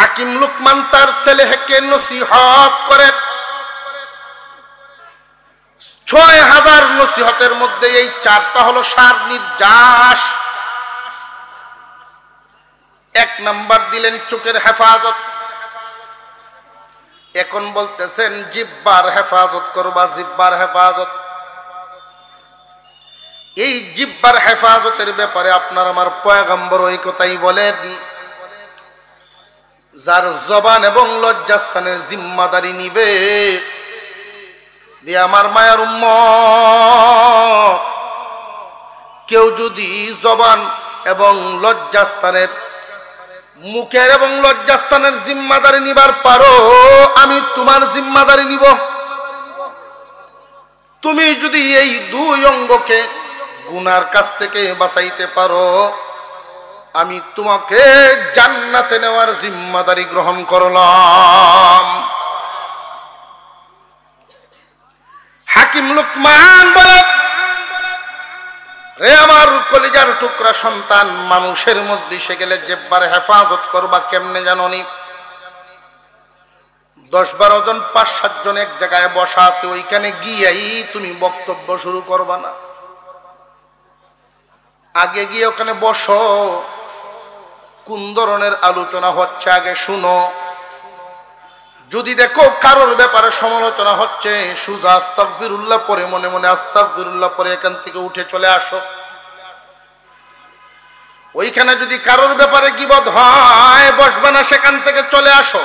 হাকিম লুকমান তার ছেলেকে নসিহত করেন। ৬,০০০ নসিহতের মধ্যে এই ৪টা হলো সার নির্যাস। ১ নাম্বার দিলেন চোখের হেফাজত। এখন বলতেছেন জিহ্বার হেফাজত করবা, জিহ্বার হেফাজত। এই জিহ্বার হেফাজতের ব্যাপারে আপনার আমার পয়গম্বর ওই কথাই বলেন, যার জবান এবং লজ্জাস্থানের জিম্মাদারি নিবে দিয়ে আমার মায়ের উম্মত, কেউ যদি জবান এবং লজ্জাস্থানের, মুখের এবং লজ্জাস্থানের জিম্মাদারি নিবার পারো, আমি তোমার জিম্মাদারি নিব। তুমি যদি এই 2 অঙ্গকে গুনার কাছ থেকে বাঁচাইতে পারো, আমি তোমাকে জান্নাতে নেওয়ার জিম্মাদারি গ্রহণ করলাম। হাকিম লুকমান বলে, রে আমার কলিজার টুকরা সন্তান, মানুষের মজলিসে গেলে জিহ্বার হেফাজত করবা কেমনে জানোনি? 10-12 জন 5-7 জন এক জায়গায় বসা আছে, ওইখানে গিয়েই তুমি বক্তব্য শুরু করবা না। আগে গিয়ে ওখানে বসো, কোন ধরনের আলোচনা হচ্ছে আগে শুনো। যদি দেখো কারোর ব্যাপারে সমালোচনা হচ্ছে, সুজা আস্তাগফিরুল্লাহ পরে মনে মনে আস্তাগফিরুল্লাহ পরে এখান থেকে উঠে চলে আসো। ওইখানে যদি কারোর ব্যাপারে গীবত হয়, বসবে না, সেখান থেকে চলে আসো।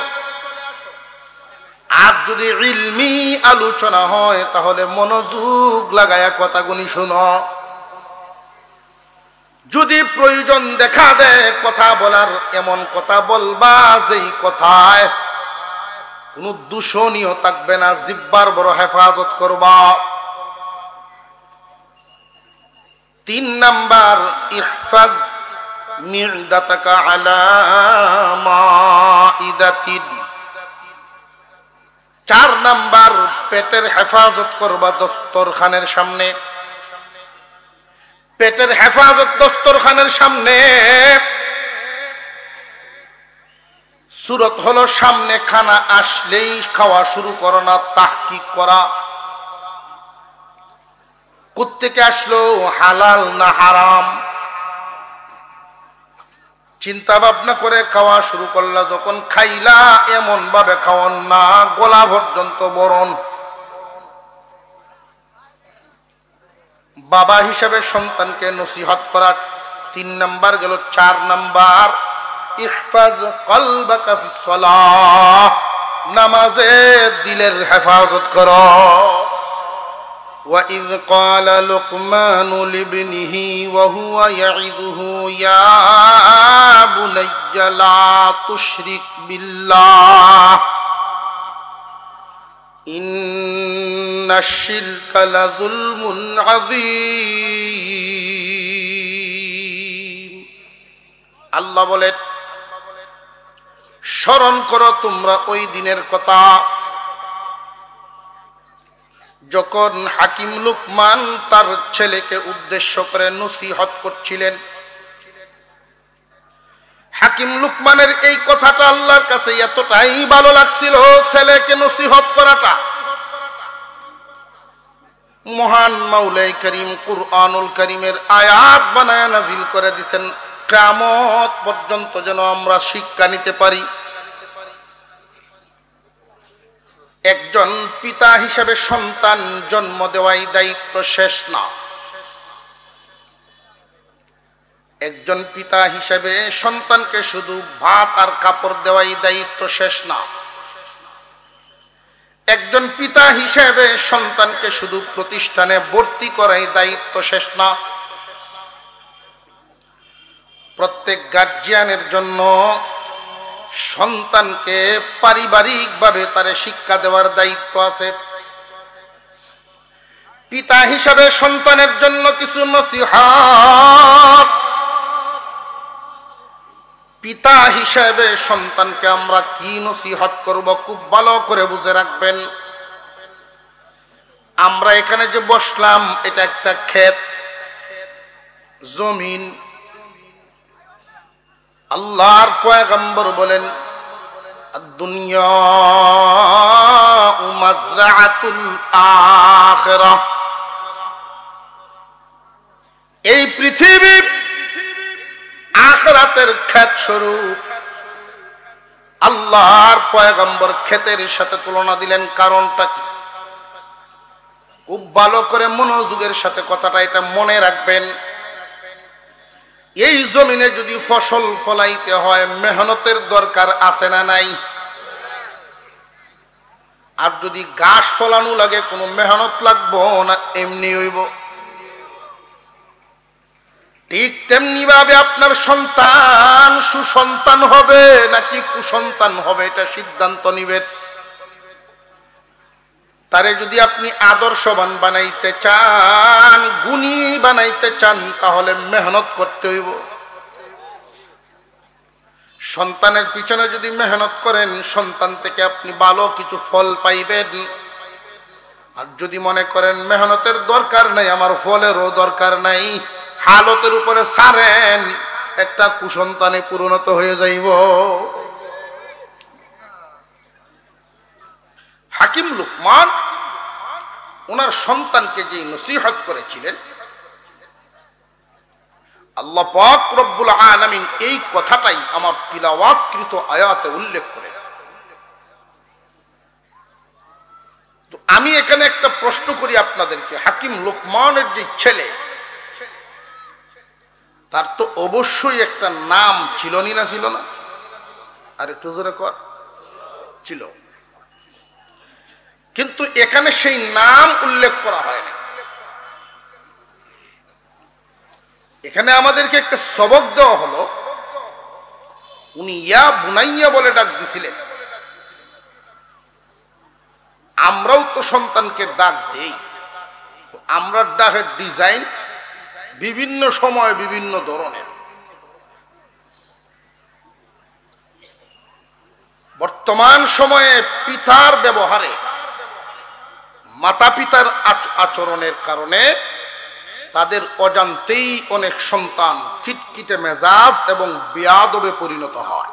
আর যদি ইলমি আলোচনা হয়, তাহলে মনোযোগ লাগায়া কথাগুলি শুনো। যদি প্রয়োজন দেখা দেয় কথা বলার, এমন কথা বলবা যেই কথায় কোনো দূষণীয় থাকবে না, জিহ্বার বড় হেফাজত করবা। 3 নাম্বার, ইহফাজ মি'দাতাকা আলা মাইদাতিন। 4 নাম্বার, পেটের হেফাজত করবা দস্তরখানের সামনে। পেটের হেফাজত দস্তরখানের সামনে। সুরত হলো সামনে খানা আসলেই খাওয়া শুরু করো না, তাহকিক করা। কোত্থেকে আসলো, হালাল না হারাম, চিন্তা ভাবনা করে খাওয়া শুরু করলা। যখন খাইলা, এমন ভাবে খাওয়ান না গলা পর্যন্ত বরণ। বাবা হিসাবে সন্তানকে নসিহত করা 3 নাম্বার গেল। 4 নাম্বার, ইহফাজ কলবাকা ফিস সালাহ, নামাজে দিলের হেফাজত করো। وَإِذْ قَالَ لُقْمَانُ لِابْنِهِ وَهُوَ يَعِظُهُ يَا بُنَيَّ لَا تُشْرِكْ بِاللَّهِ إِنَّ الشِّرْكَ لَظُلْمٌ عَظِيمٌ। আল্লাহ বলেন, স্মরণ করো তোমরা ওই দিনের কথা, যখন হাকিম লুকমান তার ছেলেকে উদ্দেশ্য করে নসিহত করছিলেন। হাকিম লুকমানের এই কথাটা আল্লাহর কাছে এতটাই ভালো লাগছিল, ছেলেকে নসিহত করাটা। মহান মাওলাই করিম কুরআনুল করিমের আয়াত বানায়া নাজিল করে দিয়েছেন, কিয়ামত পর্যন্ত যেন আমরা শিক্ষা নিতে পারি। একজন পিতা হিসেবে সন্তান জন্ম দেওয়াই দায়িত্ব শেষ না। একজন পিতা হিসেবে সন্তানকে শুধু ভাত আর কাপড় দেওয়াই দায়িত্ব শেষ না। একজন পিতা হিসেবে সন্তানকে শুধু প্রতিষ্ঠানে ভর্তি করাই দায়িত্ব শেষ না। প্রত্যেক গার্জিয়ানের জন্য সন্তানকে পারিবারিকভাবে তারে শিক্ষা দেওয়ার দায়িত্ব আছে। পিতা হিসাবে সন্তানের জন্য কিছু নসিহত, পিতা হিসাবে সন্তানকে আমরা কি নসিহত করব খুব ভালো করে বুঝে রাখবেন। আমরা এখানে যে বসলাম, এটা একটা ক্ষেত, জমিন। আল্লাহর পয়গম্বর বলেন, দুনিয়া মাযরাআতুল আখিরাহ। এই পৃথিবী আখিরাতের ক্ষেত স্বরূপ। আল্লাহর পয়গম্বর ক্ষেতের সাথে তুলনা দিলেন, কারণটা কি? খুব ভালো করে মনোযোগের সাথে কথাটা এটা মনে রাখবেন। এই জমিনে যদি ফসল ফলাইতে হয় মেহনতের দরকার আছে না নাই? আর যদি ঘাস ফলানো লাগে কোনো মেহনত লাগবো না এমনি হইব? ঠিক তেমনি ভাবে আপনার সন্তান সুসন্তান হবে নাকি কুসন্তান হবে এটা সিদ্ধান্ত নিবেন। তারে যদি আপনি আদর্শবান বানাইতে চান, গুণী বানাইতে চান, তাহলে মেহনত করতে হইব। সন্তানের পিছনে যদি মেহনত করেন সন্তান থেকে আপনি ভালো কিছু ফল পাইবেন। আর যদি মনে করেন মেহনতের দরকার নাই, আমার ফলেরও দরকার নাই, হালতের উপরে ছাড়েন, একটা কুসন্তানে পরিণত হয়ে যাইব। হাকিম লুকমান ওনার সন্তানকে যে নসিহত করেছিলেন, আল্লাহ পাক রব্বুল আলামিন এই কথাটাই আমার তিলাওয়াতকৃত আয়াতে উল্লেখ করেন। তো আমি এখানে একটা প্রশ্ন করি আপনাদেরকে, হাকিম লুকমানের যে ছেলে, তার তো অবশ্যই একটা নাম ছিল না ছিল না? আর একটু জোরে কর, ছিল। কিন্তু এখানে সেই নাম উল্লেখ করা হয়নি। এখানে আমাদেরকে একটা সবক দেওয়া হলো, উনি ইয়া বুনাইয়া বলে ডাক দিছিলেন। আমরাও তো সন্তানকে ডাক দেই, আমরা ডাকের ডিজাইন বিভিন্ন সময় বিভিন্ন ধরনের। বর্তমান সময়ে পিতার ব্যবহারে, মাতা পিতার আচরণের কারণে তাদের অজান্তেই অনেক সন্তান খিটখিটে মেজাজ এবং বেয়াদবে পরিণত হয়।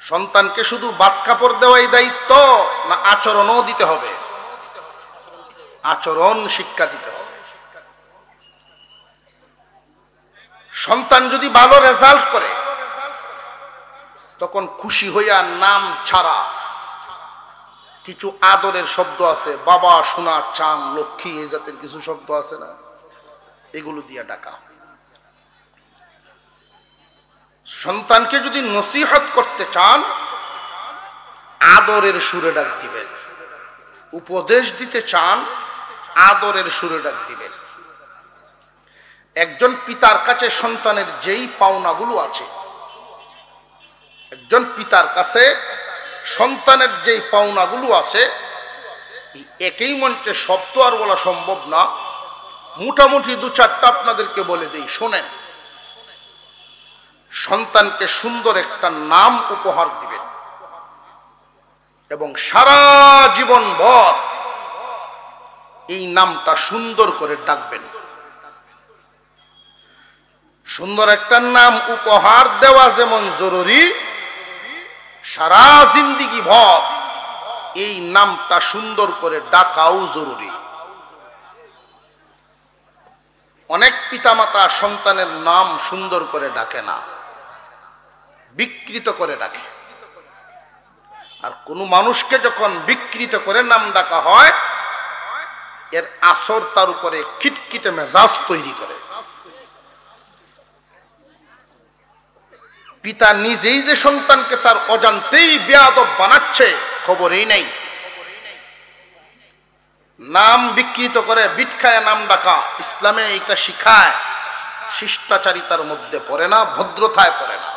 সন্তানকে শুধু ভাত কাপড় দেওয়াই দায়িত্ব না আচরণও দিতে হবে? আচরণ শিক্ষা দিতে হবে। সন্তান যদি ভালো রেজাল্ট করে তখন খুশি হইয়া নাম ছাড়া কিছু আদরের শব্দ আছে, বাবা, সোনা, চাঁদ, লক্ষ্মী, এই জাতের কিছু শব্দ আছে না, এগুলো দিয়ে ডাকা। সন্তানকে যদি নসিহত করতে চান আদরের সুরে ডাক দিবেন, উপদেশ দিতে চান আদরের সুরে ডাক দিবেন। একজন পিতার কাছে সন্তানের যেই পাওনাগুলো আছে, একজন পিতার কাছে সন্তানের যেই পাওনাগুলো আছে, একই মঞ্চে শব্দ আর বলা সম্ভব না, মোটামুটি দু চারটা আপনাদেরকে বলে দেই, শোনেন। সন্তানকে সুন্দর একটা নাম উপহার দিবেন এবং সারা জীবন ভর এই নামটা সুন্দর করে ডাকবেন। সুন্দর একটা নাম উপহার দেওয়া যেমন জরুরি, সারা জিন্দিগি ভর এই নামটা সুন্দর করে ডাকাও জরুরি। অনেক পিতামাতা সন্তানের নাম সুন্দর করে ডাকে না, বিকৃত করে ডাকে। আর কোন মানুষকে যখন বিকৃত করে নাম ডাকা হয়, এর আসর তার উপরে খিটখিটে মেজাজ তৈরি করে। পিতা নিজেই যে সন্তানকে তার অজান্তেই বেয়াদব বানাচ্ছে খবরই নেই। নাম বিকৃত করে বিটখায় নাম ডাকা ইসলামে এটা শিখায়, শিষ্টাচারিতার মধ্যে পড়ে না, ভদ্রতায় পড়ে না।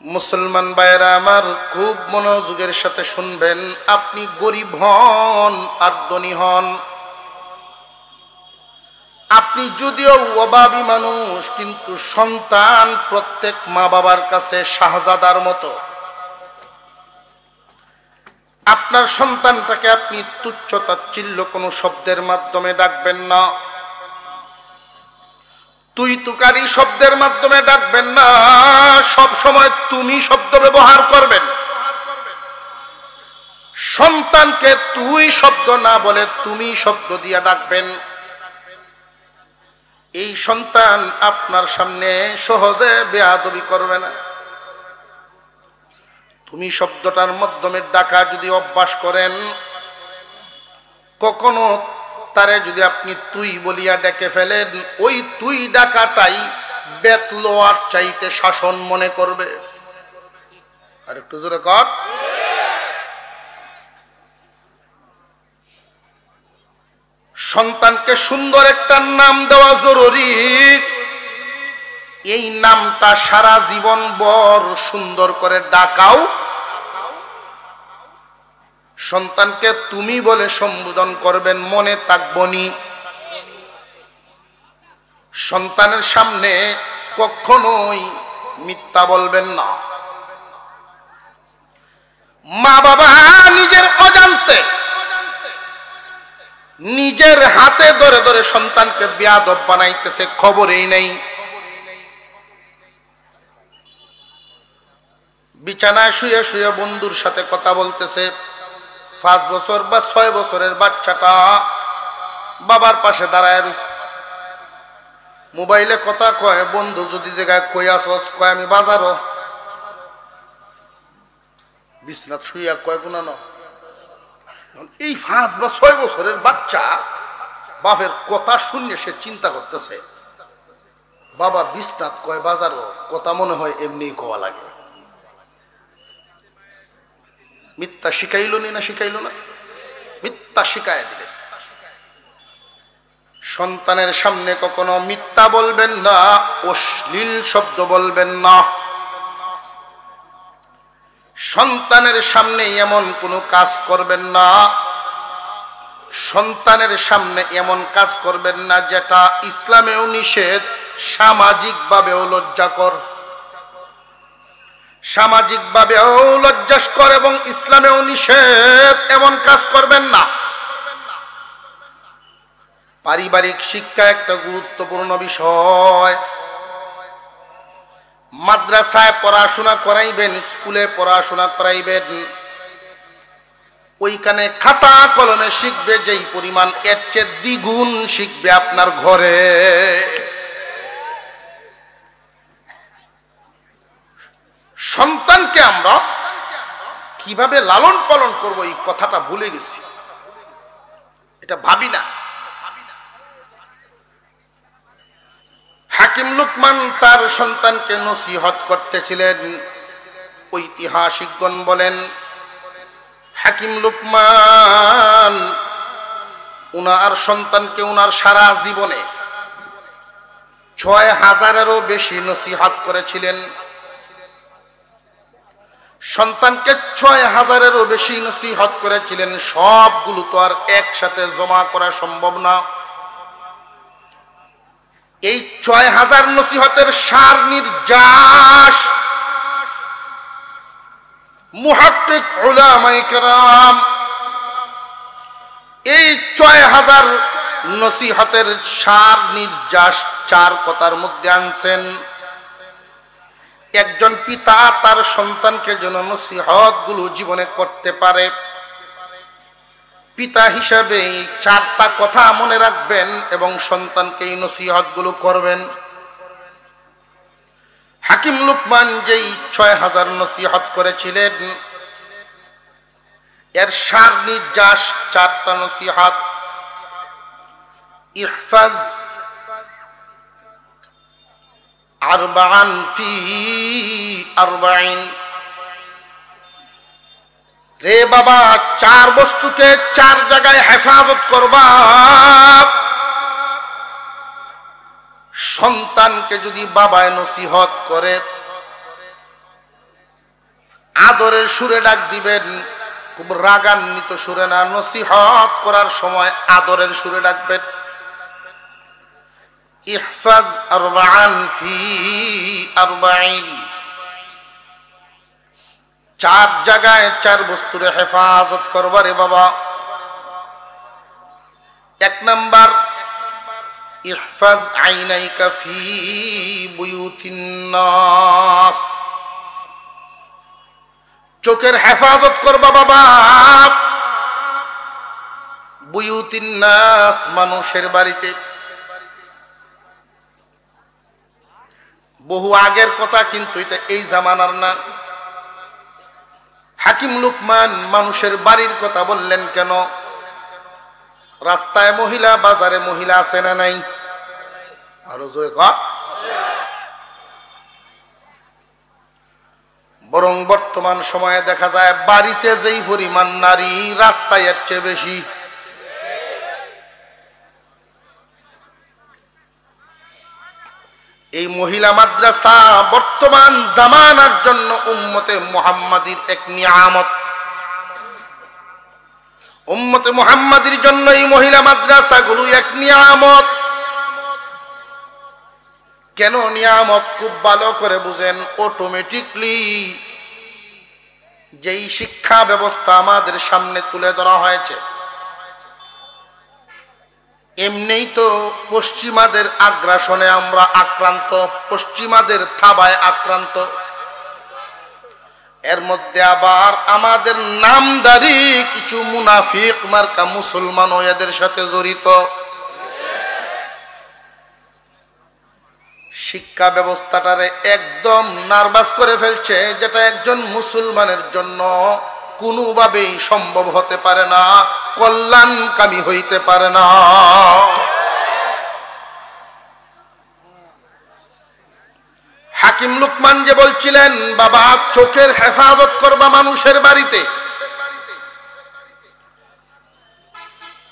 মুসলমান ভাইরা আমার, খুব মনোযোগের সাথে শুনবেন। আপনি গরিব হন আর ধনী হন, আপনি যদিও অভাবী মানুষ, কিন্তু সন্তান প্রত্যেক মা বাবার কাছে শাহজাদার মতো। আপনার সন্তানটাকে আপনি তুচ্ছ তাচ্ছিল্য কোনো শব্দের মাধ্যমে ডাকবেন না। তুই তুকারি শব্দের মাধ্যমে ডাকবেন না, সব সময় তুমি শব্দ ব্যবহার করবেন। সন্তানকে তুই শব্দ না বলে তুমি শব্দ দিয়ে ডাকবেন। এই সন্তান আপনার সামনে সহজে বেয়াদবি করবে না। তুমি শব্দটার মাধ্যমে ডাকা যদি অভ্যাস করেন, কখনো তারে যদি আপনি তুই বলিয়া ডেকে ফেলেন, ওই তুই ডাকাটাই বেতলোয়ার চাইতে শাসন মনে করবে। আর একটু জোরে কর। সন্তানকে সুন্দর একটা নাম দেওয়া জরুরি। এই নামটা সারা জীবন ভর সুন্দর করে ডাকাও। সন্তানকে তুমি বলে সম্বোধন করবেন, মনে থাকবনি। সন্তানের সামনে কখনোই মিথ্যা বলবেন না। মা বাবা নিজের অজান্তে নিজের হাতে ধরে ধরে সন্তানকে বেয়াদব বানাইতেছে, খবরই নেই। বিছানায় শুয়ে শুয়ে বন্ধুর সাথে কথা বলতেছে। 5 বছর বা 6 বছরের বাচ্চাটা বাবার পাশে দাঁড়ায় রয়েছে, মোবাইলে কথা কয়। বন্ধু যদি জায়গায় কই আসস, কয় আমি বাজারও। বিছনাত শুইয়া কয় গুনা ন। এই 5 বা 6 বছরের বাচ্চা বাপের কথা শুনে সে চিন্তা করতেছে, বাবা বিছনাত কয় বাজারও, কথা মনে হয় এমনি কোয়া লাগে। মিথ্যা শিখাইল না শিখাইল না? মিথ্যা শিখায় দিলেন। সন্তানের সামনে কখনো মিথ্যা বলবেন না, অশ্লীল শব্দ বলবেন না। সন্তানের সামনে এমন কোনো কাজ করবেন না, সন্তানের সামনে এমন কাজ করবেন না যেটা ইসলামেও নিষেধ, সামাজিকভাবেও লজ্জাকর। সামাজিকভাবেও লজ্জাস্কর এবং ইসলামেও নিষেধ, এমন কাজ করবেন না। পারিবারিক শিক্ষা একটা গুরুত্বপূর্ণ বিষয়। মাদ্রাসায় পড়াশোনা করাইবেন, স্কুলে পড়াশোনা করাইবেন, ওইখানে খাতা কলমে শিখবে যেই পরিমাণ, এর চেয়ে দ্বিগুণ শিখবে আপনার ঘরে। সন্তানকে আমরা কিভাবে লালন পালন করব, এই কথাটা ভুলে গেছি, এটা ভাবি না। হাকিম লুকমান তার সন্তানকে নসিহত করতেছিলেন। ঐতিহাসিকগণ বলেন, হাকিম লুকমান উনার সন্তানকে উনার সারা জীবনে 6000-এরও বেশি নসিহত করেছিলেন। সন্তানকে 6000-এরও বেশি নসিহত করেছিলেন। সবগুলো তো আর একসাথে জমা করা সম্ভব না। এই 6000 নসিহতের সার নির্যাস মুহাক্কিক উলামায়ে কেরাম এই 6000 নসিহতের সার নির্যাস 4 কথার মধ্যে আনছেন। একজন পিতা তার সন্তানকে যেন নসিহত গুলো জীবনে করতে পারে, পিতা হিসাবে এই 4টা কথা মনে রাখবেন এবং সন্তানকে এই নসিহত গুলো করবেন। হাকিম লুকমান যেই 6000 নসিহত করেছিলেন, এর সার নির্যাস 4টা নসিহত। ইহফাজ আরবাআন ফি আরবাঈন, রে বাবা 4 বস্তুকে 4 জায়গায় হেফাজত করবা। সন্তানকে যদি বাবায় নসিহত করে, আদরের সুরে ডাক দিবেন, খুব রাগান্বিত সুরে না। নসিহত করার সময় আদরের সুরে ডাকবেন। ইহফাজ আরবাআন ফি আরবাঈন, 4 জায়গায় 4 বস্তুর হেফাজত করবা রে বাবা। 1 নাম্বার ইহফাজ আইনাইকা ফি বুয়ুতিন নাস, চোখের হেফাজত করবা বাবা বুয়ুতিন নাস, মানুষের বাড়িতে। বহু আগের কথা, কিন্তু এটা এই জামানার না। হাকিম লুকমান মানুষের বাড়ির কথা বললেন কেন? রাস্তায় মহিলা, বাজারে মহিলা আছে না নাই? আরো জোরে কর। বরং বর্তমান সময়ে দেখা যায় বাড়িতে যেই পরিমাণ নারী, রাস্তায় এর চেয়ে বেশি। এই মহিলা মাদ্রাসা বর্তমান জামানার জন্য উম্মতে মুহাম্মাদির এক নিয়ামত। উম্মতে মুহাম্মাদির জন্য এই মহিলা মাদ্রাসাগুলো এক নিয়ামত। কেন নিয়ামত? খুব ভালো করে বুঝেন। অটোমেটিকলি যেই শিক্ষা ব্যবস্থা আমাদের সামনে তুলে ধরা হয়েছে, এমনিই তো পশ্চিমাদের আগ্রাসনে আমরা আক্রান্ত, পশ্চিমাদের থাবায় আক্রান্ত। এর মধ্যে আবার আমাদের নামদারি কিছু মুনাফিক মার্কা মুসলমানও এদের সাথে জড়িত। শিক্ষা ব্যবস্থাটারে একদম নার্ভাস করে ফেলছে, যেটা একজন মুসলমানের জন্য কোনোভাবেই সম্ভব হতে পারে না, কল্যাণকামী হইতে পারে না। হাকিম লুকমান যে বলছিলেন বাবা চোখের হেফাজত করবা মানুষের বাড়িতে,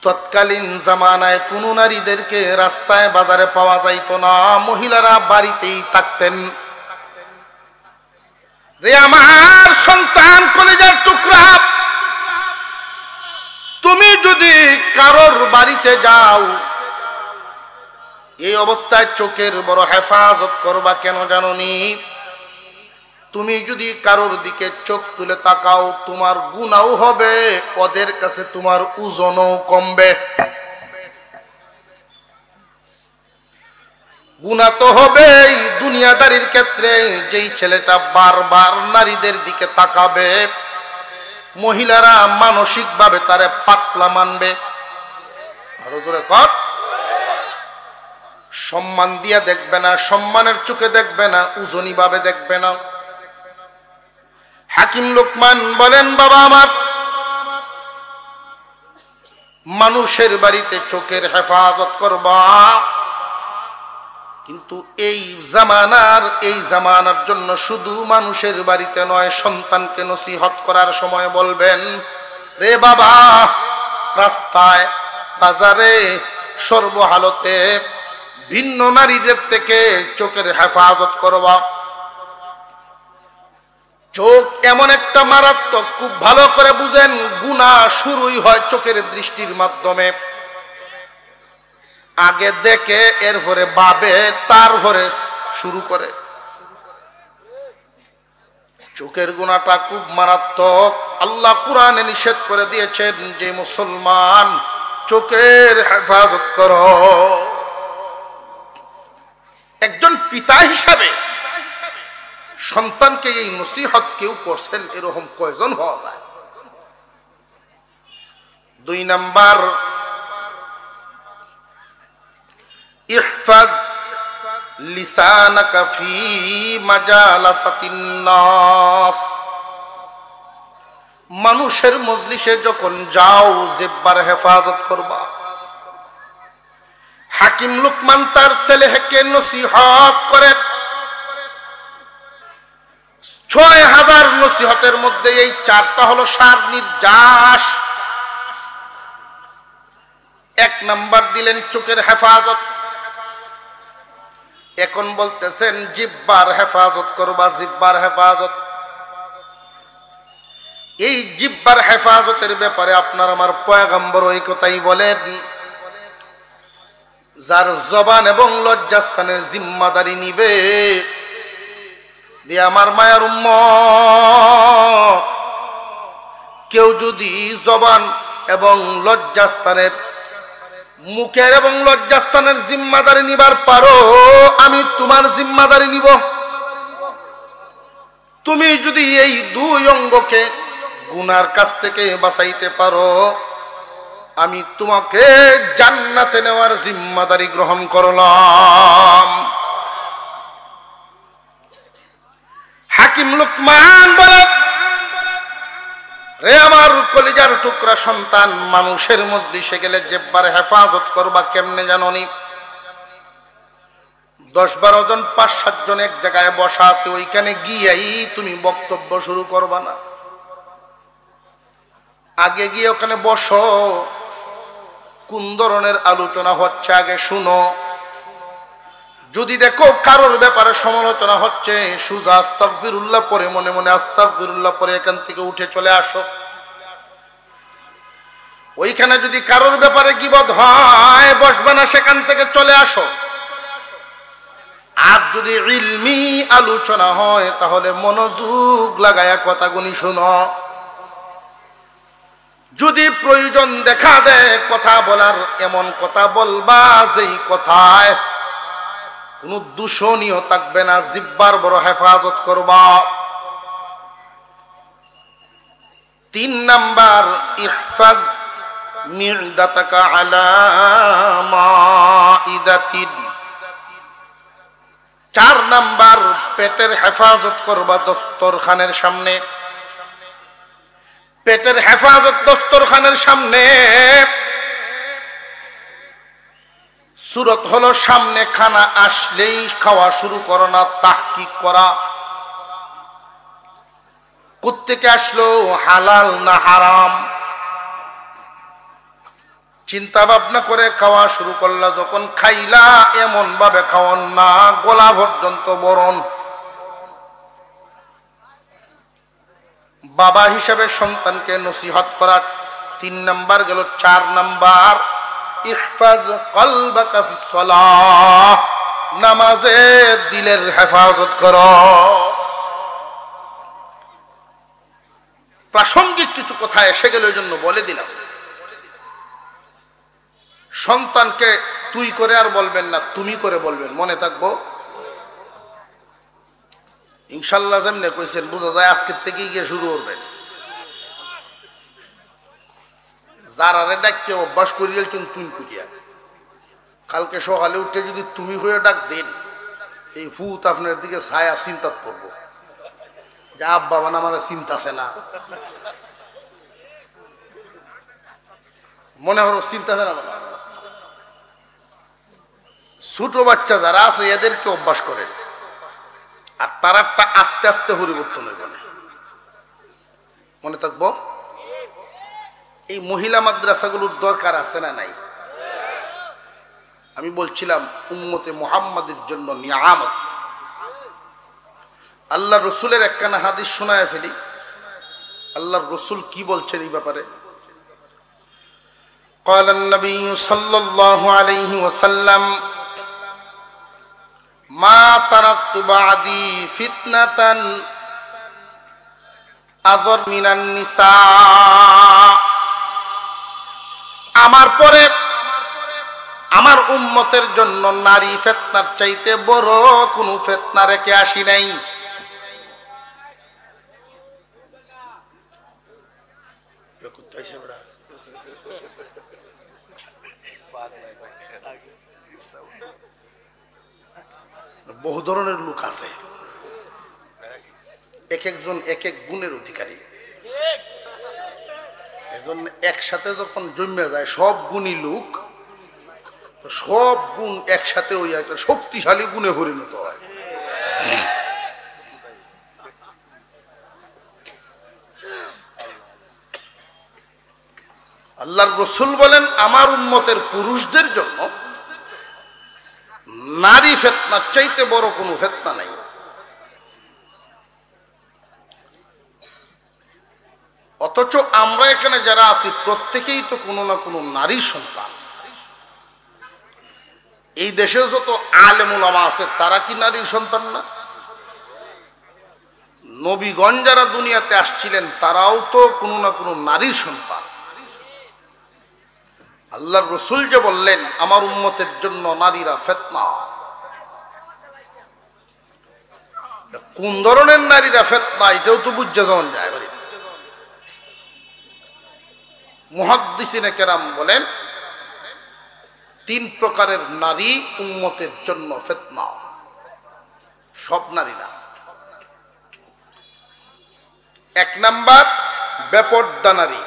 তৎকালীন জামানায় কোন নারীদেরকে রাস্তায় বাজারে পাওয়া যাইত না, মহিলারা বাড়িতেই থাকতেন। রে আমার সন্তান, কলেজের টুকরা, তুমি যদি কারোর বাড়িতে যাও, এই অবস্থায় চোখের বড় হেফাজত করবা। কেন জানোনি? তুমি যদি কারোর দিকে চোখ তুলে তাকাও, তোমার গুনাহও হবে, ওদের কাছে তোমার ওজনও কমবে। গুনাহ তো হবেই দুনিয়াদারির ক্ষেত্রে। যেই ছেলেটা বারবার নারীদের দিকে তাকাবে, মহিলারা মানসিকভাবে তারে পাতলা মানবে। আরো জোরে কর। সম্মান দিয়া দেখবে না, সম্মানের চোখে দেখবে না, ওজনী ভাবে দেখবে না। হাকিম লুকমান বলেন বাবা আমার, মানুষের বাড়িতে চোখের হেফাজত করবা। কিন্তু এই জামানার জন্য শুধু মানুষের বাড়িতে নয়, সন্তানকে নসিহত করার সময় বলবেন, রে বাবা রাস্তায় বাজারে সর্বহালতে ভিন্ন নারীদের থেকে চোখের হেফাজত করবা। চোখ এমন একটা মারাত্মক, খুব ভালো করে বুঝেন, গুনাহ শুরুই হয় চোখের দৃষ্টির মাধ্যমে। আগে দেখে, এরপরে ভাবে, তারপরে শুরু করে। চোখের গুনাহটা খুব মারাত্মক। আল্লাহ কুরআনে নিষেধ করে দিয়েছেন যে মুসলমান চোখের হেফাজত করো। একজন পিতা হিসাবে সন্তানকে এই নসিহত কেউ করছেন, এরকম কয়জন হওয়া যায়? 2 নাম্বার, ইহফাজ লিসানাকা ফি মাজালাসাতিন নাস, মানুষের মজলিসে যখন যাও জিহ্বার হেফাজত করবা। হাকিম লুকমান তার ছেলেকে নসিহত করেন। 6000 নসিহতের মধ্যে এই 4টা হলো সার নির্যাস। 1 নাম্বার দিলেন চোখের হেফাজত। এখন বলতেছেন জিহ্বার হেফাজত করবা, জিহ্বার হেফাজত। এই জিহ্বার হেফাজতের ব্যাপারে আপনার আমার পয়গম্বর ওই কথাই বলেন, যার জবান এবং লজ্জাস্থানের জিম্মাদারি নিবে, আমার মায়ের উম্মত, কেউ যদি জবান এবং লজ্জাস্থানের মুখের এবং লজ্জাস্থানের জিম্মাদারি নিবার পারো, আমি তোমার জিম্মাদারি নিব। তুমি যদি এই দুই অঙ্গকে গুনার কাছ থেকে বাঁচাইতে পারো, আমি তোমাকে জান্নাতে নেওয়ার জিম্মাদারি গ্রহণ করলাম। হাকিম লুকমান বলে, রে আমার কলিজার টুকরা সন্তান, মানুষের মজলিসে গেলে জিহ্বার হেফাজত করবা কেমনে জানোনি? 10-12 জন 5-7 জন এক জায়গায় বসা আছে, ওইখানে গিয়েই তুমি বক্তব্য শুরু করবা না। আগে গিয়ে ওখানে বসো, কোন ধরনের আলোচনা হচ্ছে আগে শুনো। যদি দেখো কারোর ব্যাপারে সমালোচনা হচ্ছে, সুজা আস্তাগফিরুল্লাহ পরে মনে মনে আস্তাগফিরুল্লাহ পরে এখান থেকে উঠে চলে আসো। ওইখানে যদি কারোর ব্যাপারে গীবত হয়, বসবে না, সেখান থেকে চলে আসো। আর যদি ইলমি আলোচনা হয়, তাহলে মনোযোগ লাগায়া কথাগুলি শুনো। যদি প্রয়োজন দেখা দেয় কথা বলার, এমন কথা বলবা যেই কথায় কোনো দূষণীয় থাকবে না, জিহ্বার বড় হেফাজত করবা। 3 নাম্বার, ইহফাজ মিরদাতাকা আলা মাইদাতিন। 4 নাম্বার, পেটের হেফাজত করবা দস্তরখানের সামনে। পেটের হেফাজত দস্তরখানের সামনে। সুরত হলো সামনে খানা আসলেই খাওয়া শুরু করো না, তাহকিক করা। কোত্থেকে আসলো, হালাল না হারাম, চিন্তা ভাবনা করে খাওয়া শুরু করলা। যখন খাইলা, এমন ভাবে খাওয়ান না গলা পর্যন্ত বরণ। বাবা হিসাবে সন্তানকে নসিহত করা 3 নাম্বার গেল। 4 নাম্বার, ইহফাজ কলবাকা ফিস সালাহ, নামাজে দিলের হেফাজত করো। প্রাসঙ্গিক কিছু কথা এসে গেল, এই জন্য বলে দিলাম। সন্তানকে তুই করে আর বলবেন না, তুমি করে বলবেন, মনে থাকবো। ইনশাল্লাহ যেমনে কইছেন বোঝা যায় আজকের থেকেই গিয়ে শুরু করবেন। যারা ডাকতে অভ্যাস করিয়ে তুই করিয়া, কালকে সকালে উঠে যদি তুমি হয়ে ডাক দেন, এই ভূত আপনার দিকে ছায়া চিন্তা করবো যে আব্বা মানে আমার চিন্তা আছে না, মনে হলো চিন্তা আছে না। ছোট বাচ্চা যারা আছে এদেরকে অভ্যাস করেন, আর তারাটা আস্তে আস্তে পরিবর্তন হইব, মনে থাকবো। এই মহিলা মাদ্রাসাগুলোর দরকার আছে না নাই? আমি বলছিলাম উম্মতে মুহাম্মাদের জন্য নিয়ামত। আল্লাহ রসুলের একখানা হাদিস শোনায় ফেলি। আল্লাহর রসুল কি বলছেন এই ব্যাপারে? قال النبي صلى الله عليه وسلم ما تركت بعدي فتنة أضر من النساء। আমার পরে আমার উম্মতের জন্য নারী ফিতনার চাইতে বড় কোন ফিতনা রেখে আসি নাই। বহু ধরনের লোক আছে, এক একজন এক এক গুণের অধিকারী। এজন্য একসাথে যখন জন্মে যায় সব গুণী লোক, তো সব গুণ একসাথে ওই একটা শক্তিশালী গুণে পরিণত হয়। আল্লাহর রাসূল বলেন আমার উম্মতের পুরুষদের জন্য নারী ফিতনার চাইতে বড় কোনো ফিতনা নাই। অথচ আমরা এখানে যারা আছি প্রত্যেকেই তো কোনো না কোনো নারী সন্তান। এই দেশে যত আলেম ওলামা আছে তারা কি নারী সন্তান না? নবীগণ যারা দুনিয়াতে আসছিলেন তারাও তো কোনো না কোনো নারী সন্তান। আল্লাহর রসুল যে বললেন আমার উম্মতের জন্য নারীরা ফিতনা, কোন ধরনের নারীরা ফিতনা এটাও তো বুঝতে যাওয়া যায়। মুহাদ্দিসিনে কেরাম বলেন 3 প্রকারের নারী উম্মতের জন্য ফিতনা, সব নারী না। 1 নাম্বার বেপরদা নারী।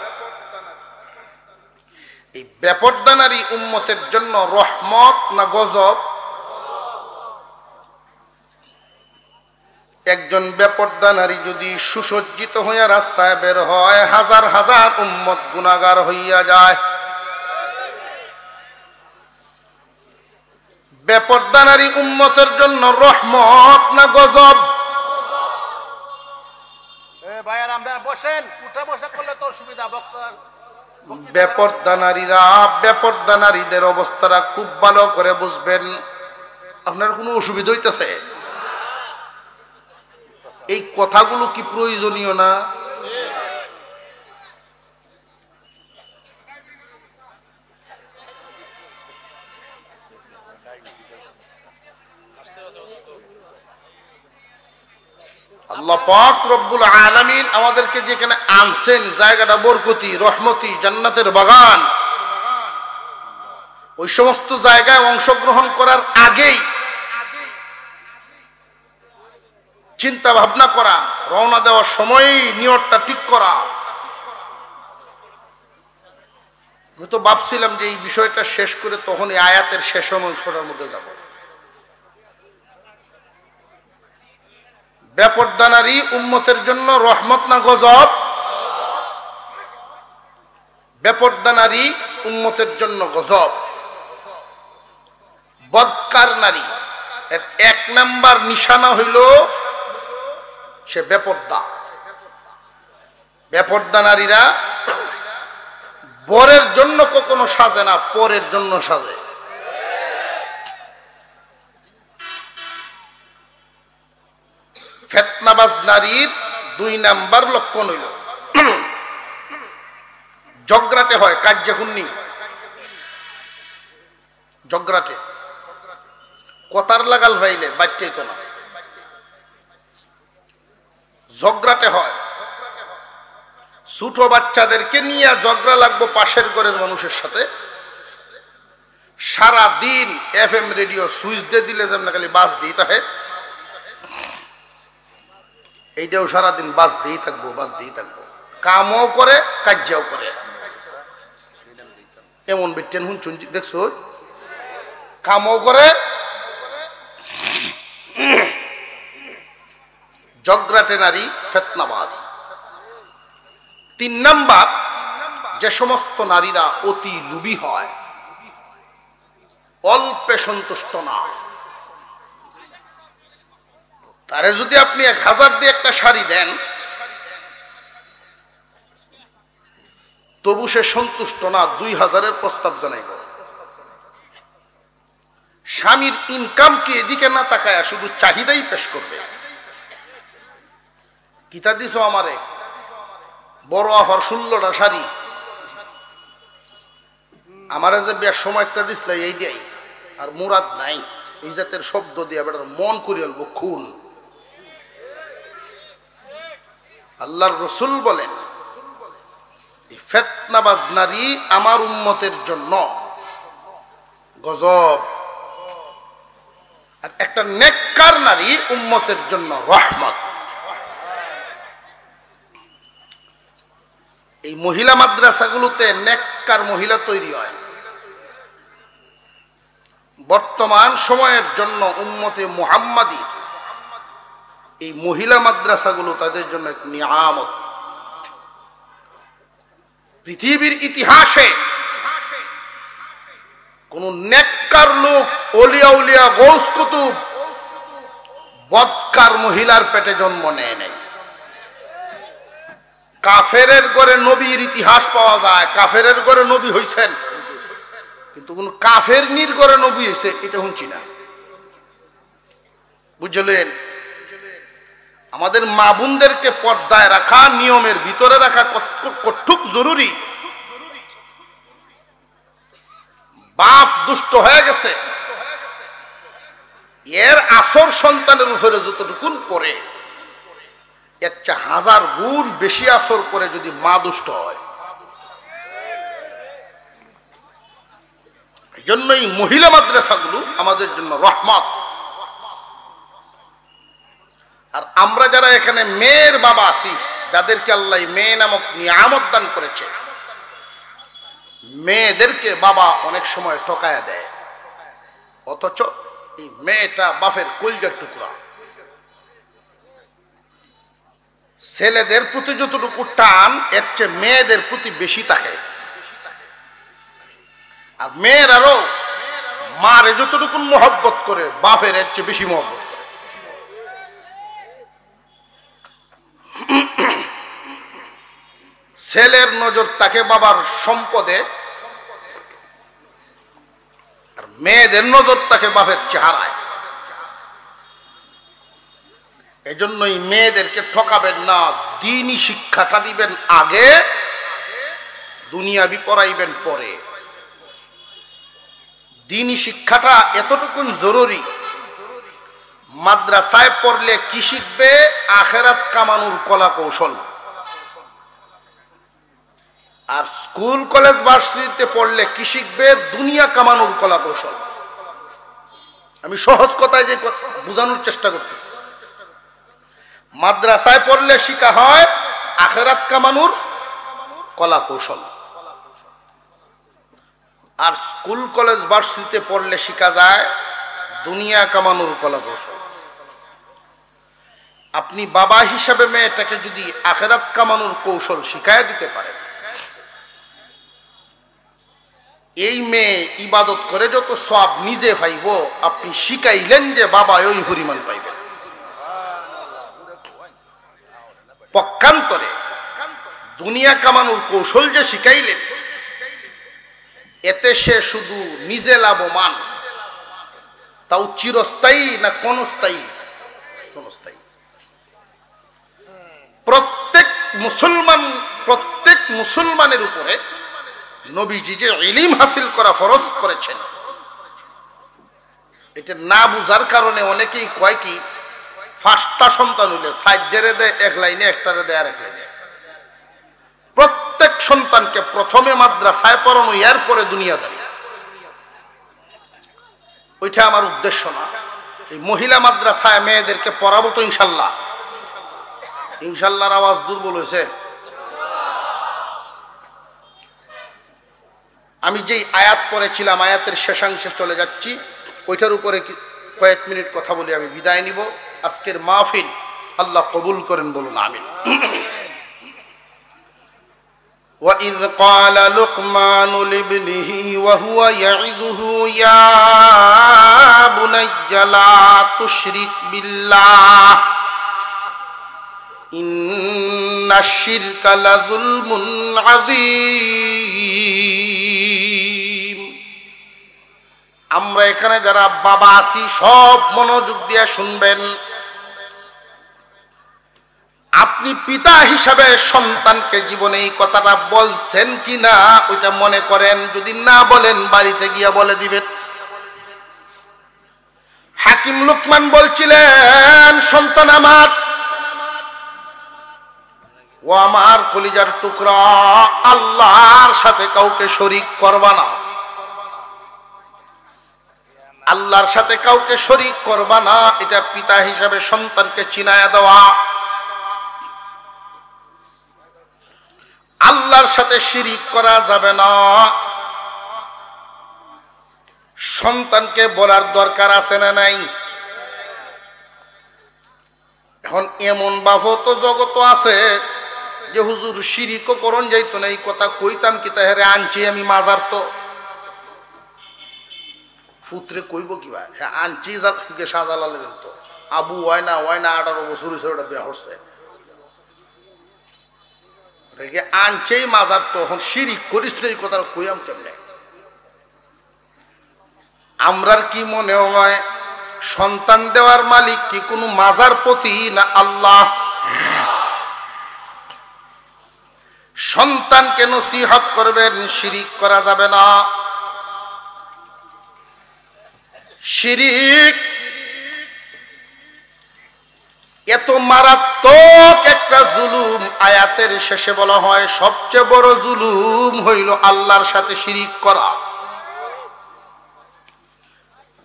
এই বেপরদা নারী উম্মতের জন্য রহমত না গজব? একজন বেপরদা নারী যদি সুসজ্জিত হইয়া রাস্তায় বের হয়, হাজার হাজার উম্মত গুনাহগার হইয়া যায়। বেপরদা নারী উম্মতের জন্য রহমত না গজব? ভাইয়ার আমরা বসেন, উঠা বসা করলে তোর সুবিধা। বেপরদা নারীরা, বেপরদা নারীদের অবস্থাটা খুব ভালো করে বুঝবেন। আপনার কোনো অসুবিধা হইতেছে? এই কথাগুলো কি প্রয়োজনীয় না? আল্লাহ পাক রব্বুল আলামিন আমাদেরকে যেখানে আনছেন, জায়গাটা বরকতি, রহমতি, জান্নাতের বাগান, ওই সমস্ত জায়গায় অংশগ্রহণ করার আগেই চিন্তা ভাবনা করা, রওনা দেওয়ার সময়ই নিয়তটা ঠিক করা। আমি তো ভাবছিলাম যে এই বিষয়টা শেষ করে তখন এই আয়াতের শেষ অংশটার মধ্যে যাব। বেপরদা নারী উম্মতের জন্য রহমত না গজব? বেপরদা নারী উম্মতের জন্য গজব। বদকার নারী এর 1 নাম্বার নিশানা হইল সে বেপরদা। বেপরদা নারীরা বরের জন্য কখনো সাজে না, পরের জন্য সাজে। ফিতনাবাজ নারীর 2 নাম্বার লক্ষণ হইল জগরাটে হয়, কাজ্যে হুন্নি। জগরাটে কথার লাগাল ভাইলে বাচ্চাই তো না, জগরাটে হয়। ছোট বাচ্চাদেরকে নিয়ে ঝগড়া লাগবো পাশের ঘরের মানুষের সাথে। সারা দিন FM রেডিও সুইচ দিয়ে দিলে যেমন খালি বাস দিই থাকে, এইটাও সারাদিন বাস দিয়েই থাকবো, বাস দিয়েই থাকবো। কামও করে, কাজ্যাও করে। এমন বিটেন হুন চুন দেখছো, কামও করে, জগরাটে নারী ফিতনাবাজ। 3 নাম্বার, যে সমস্ত নারীরা অতি লোভী হয়, অল্পে সন্তুষ্ট না। তারে যদি আপনি 1000 দিয়ে একটা শাড়ি দেন, তবু সে সন্তুষ্ট না, 2000-এর প্রস্তাব জানাইব। স্বামীর ইনকামকে এদিকে না তাকায় শুধু চাহিদাই পেশ করবে। কিতা দিছ আমারে, বড় অফার 16টা শাড়ি, আমারে যে বিয়ার সময়টা দিছিল এইটাই, আর মুরাদ নাই। এই জাতের শব্দ দিয়ে বেটার মন করিয়ে আলবো খুন। আল্লাহর রসুল বলেন এই ফিতনাবাজ নারী আমার উম্মতের জন্য গজব, আর একটা নেককার নারী উম্মতের জন্য রহমত। এই মহিলা মাদ্রাসাগুলোতে নেককার মহিলা তৈরি হয়। বর্তমান সময়ের জন্য উম্মতে মুহাম্মাদী এই মহিলা মাদ্রাসাগুলো তাদের জন্য এক নিয়ামত। পৃথিবীর ইতিহাসে কোন নেককার লোক, ওলিয়া উলিয়া, গৌস কুতুব বদকার মহিলার পেটে জন্ম নেয় নাই। কাফেরের ঘরে নবীর ইতিহাস পাওয়া যায়, কাফেরের ঘরে নবী হইছেন, কিন্তু কোন কাফের নির ঘরে নবী হইছে এটা শুনছি না। বুঝলেন? আমাদের মা বোনদেরকে পর্দায় রাখা, নিয়মের ভিতরে রাখা কতটুক জরুরি। বাপ দুষ্ট হয়ে গেছে, এর আসর সন্তানের উপরে যতটুকুন পড়ে এর চেয়ে 1000 গুণ বেশি আসর করে যদি মা দুষ্ট হয়। এই জন্য এই মহিলা মাদ্রাসাগুলো আমাদের জন্য রহমত। আর আমরা যারা এখানে মেয়ের বাবা আছি, যাদেরকে আল্লাহ মেয়ে নামক নিয়ামত দান করেছে, মেয়েদেরকে বাবা অনেক সময় ঠকায়া দেয়, অথচ এই মেয়েটা বাপের কলিজার টুকরা। ছেলেদের প্রতি যতটুকু টান এর চেয়ে মেয়েদের প্রতি বেশি থাকে। আর মেয়েরারও মারে যতটুকু মহব্বত করে বাপের এর চেয়ে বেশি মহব্বত করে। ছেলের নজর থাকে বাবার সম্পদে, আর মেয়েদের নজর থাকে বাপের চেহারায়। এজন্যই মেয়েদেরকে ঠকাবেন না, দ্বীনি শিক্ষাটা দিবেন আগে, দুনিয়াবি পড়াইবেন পরে। দ্বীনি শিক্ষাটা এতটুকু জরুরি, মাদ্রাসায় পড়লে কি শিখবে? আখেরাত কামানোর কলা কৌশল। আর স্কুল কলেজ ভার্সিটিতে পড়লে কি শিখবে? দুনিয়া কামানোর কলা কৌশল। আমি সহজ কথায় যে বোঝানোর চেষ্টা করতেছি, মাদ্রাসায় পড়লে শিখা হয় আখেরাত কামানোর কলা কৌশল, আর স্কুল কলেজ ভার্সিটিতে পড়লে শিখা যায় দুনিয়া কামানোর কলা কৌশল। আপনি বাবা হিসাবে মেয়েটাকে যদি আখেরাত কামানোর কৌশল শিখাইয়া দিতে পারেন, এই মেয়ে ইবাদত করে যত সওয়াব নিজে পাইব, আপনি শিখাইলেন যে বাবা ওই পরিমাণ পাইবেন। পক্ষান্তরে দুনিয়া কামানোর কৌশল যে শিখাইলেন, এতে সে শুধু নিজে লাভবান, তাও চিরস্থায়ী না ক্ষণস্থায়ী? ক্ষণস্থায়ী। প্রত্যেক মুসলমানের উপরে নবীজি যে ইলম হাসিল করা ফরজ করেছেন, এটা না বুঝার কারণে অনেকেই কয় কি 5টা সন্তান হইলে 60 দেয় এক লাইনে, একটারে দেয় আর এক লাইনে। প্রত্যেক সন্তানকে প্রথমে মাদ্রাসায় পড়ানো, এরপরে দুনিয়াদারি। ওইটা আমার উদ্দেশ্য না। এই মহিলা মাদ্রাসায় মেয়েদেরকে পড়াবো তো ইনশাল্লাহ। ইনশাল্লাহর আওয়াজ দুর্বল হয়েছে। আমি যেই আয়াত পড়েছিলাম, আয়াতের শেষাংশে চলে যাচ্ছি, ওইটার উপরে কয়েক মিনিট কথা বলে আমি বিদায় নিব। আজকের মাহফিল আল্লাহ কবুল করেন, বলুন আমিন। وَإِذْ قَالَ لُقْمَانُ لِابْنِهِ وَهُوَ يَعِظُهُ يَا بُنَيَّ لَا تُشْرِكْ بِاللَّهِ إِنَّ الشِّرْكَ لَظُلْمٌ عَظِيمٌ। আমরা এখানে যারা বাবা আছি সব মনোযোগ দিয়ে শুনবেন। আপনি পিতা হিসাবে সন্তানকে জীবনে এই কথাটা বলছেন কি না ওইটা মনে করেন। যদি না বলেন বাড়িতে গিয়া বলে দিবেন। হাকিম লুকমান বলছিলেন, সন্তান আমার, ও আমার কলিজার টুকরা, আল্লাহর সাথে কাউকে শরীক করবা না। আল্লাহর সাথে কাউকে শরীক করবা না, এটা পিতা হিসাবে সন্তানকে চিনায়া দেওয়া। আল্লাহর সাথে শিরিক করা যাবে না। সন্তানকে বলার দরকার আছে না নাই? এখন এমন বাবু তো জগত আছে যে হুজুর শিরিকও করন যাইতো না, এই কথা কইতাম কি তাহারে আনছি আমি মাজার, তো পুত্রে কইব কি ভাই, হ্যাঁ আনছি সাজালালেন তো আবু হয় না 18 বছর হয়েছে, ওটা বিয়া হচ্ছে, আনছেই মাজার, তো এখন শিরিক করিস না, এই কথা কইয়াম কেমনে? আমরার কি মনে হয় সন্তান দেওয়ার মালিক কি কোনো মাজার প্রতি না আল্লাহ? সন্তানকে নসিহত করবেন, শিরিক করা যাবে না। শিরিক এত মারাত্মক একটা জুলুম, আয়াতের শেষে বলা হয় সবচেয়ে বড় জুলুম হইল আল্লাহর সাথে শিরিক করা।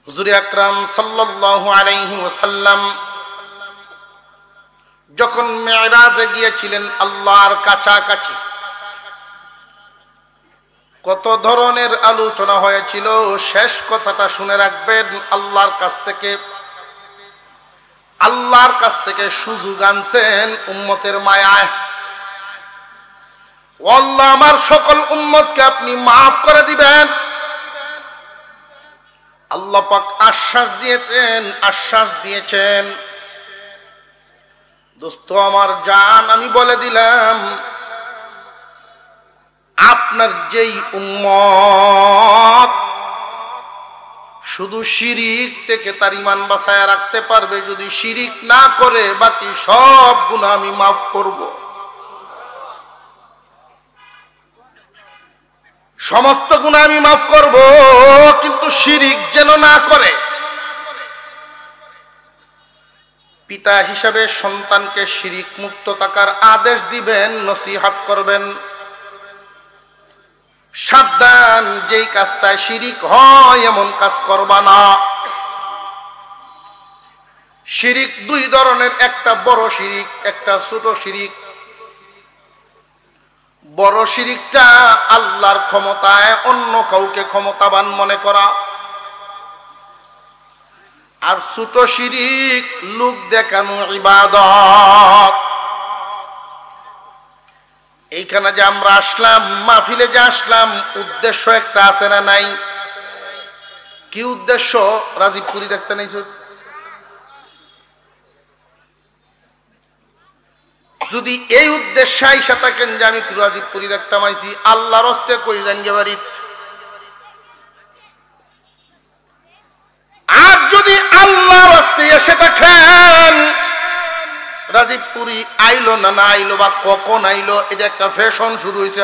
হুজুর আকরাম সাল্লাল্লাহু আলাইহি ওয়াসাল্লাম যখন মেরাজে গিয়েছিলেন আল্লাহর কাছাকাছি, কত ধরনের আলোচনা হয়েছিল। শেষ কথাটা শুনে রাখবেন, আল্লাহর কাছ থেকে সুযোগ আনছেন উম্মতের মায়ায়। ও আল্লাহ, আমার সকল উম্মতকে আপনি মাফ করে দিবেন। আল্লাহ পাক আশ্বাস দিয়েছেন। দোস্ত আমার জান, আমি বলে দিলাম, আপনার যেই উম্মত শুধু শিরিক থেকে তার ঈমান বাঁচায়া রাখতে পারবে, যদি শিরিক না করে বাকি সব গুনাহ আমি মাফ করব। সমস্ত গুনাহ আমি মাফ করব, কিন্তু শিরিক যেন না করে। পিতা হিসাবে সন্তানকে শিরিক মুক্ত থাকার আদেশ দিবেন, নসিহত করবেন, সাবধান, যেই কাজটায় শিরিক হয় এমন কাজ করবা না। শিরিক দুই ধরনের, একটা বড় শিরিক, একটা ছোট শিরিক। বড় শিরিকটা আল্লাহর ক্ষমতায় অন্য কাউকে ক্ষমতাবান মনে করা, আর ছোট শিরিক লোক দেখানো ইবাদত। এইখানে যে আমরা আসলাম, মাহফিলে যে আসলাম, উদ্দেশ্য একটা আছে না নাই? কি উদ্দেশ্য? রাজীবপুরি দেখতে নাই? যদি এই উদ্দেশ্যে আইসা থাকেন যে আমি রাজীবপুরি দেখতাম আইছি, আল্লাহর হস্তে কই যান গে বাড়িত। আর যদি আল্লাহর হস্তে এসে থাকেন, রাজীবপুরি আইলো না না আইলো বা কখন আইলো, এটা একটা ফ্যাশন শুরু হয়েছে।